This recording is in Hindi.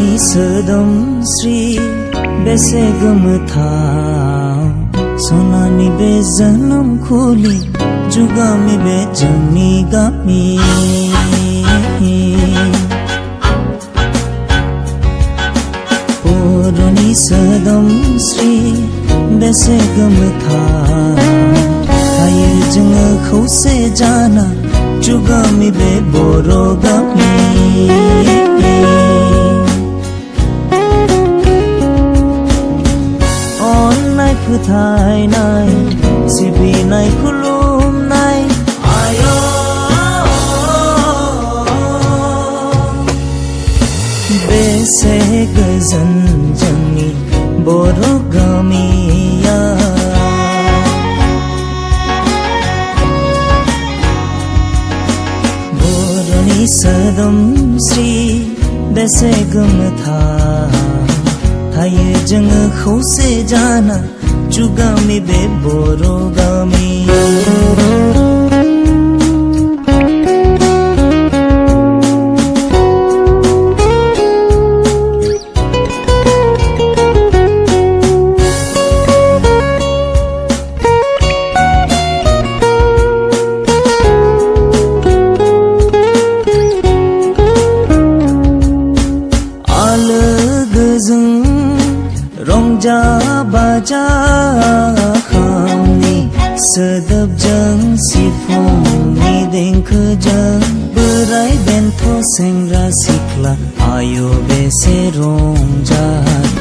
बर'नि सोदोमस्रि बेसे गोमोथाव सनानि बे जोनोम खुलि जुगामि बे जोंनि गामि बर'नि सोदोमस्रि बेसे गोमोथाव थायो जोङो खौसे जाना जुगामि बे बर' गामि अननाय फोथायनाय सिबिनाय खुलुमनाय आय' बेसे गोजोन जोंनि बर' गामिया बर'नि सोदोमस्रि बेसे गोमोथाव थायो जोङो खौसे जाना जुगामि बे बर' गामि रंजा बाजा खामनि सोदोबजों सिफुंनि देंखोजों बोराय बेन्थ' सेंग्रा सिख्ला आय' बेसे रंजादों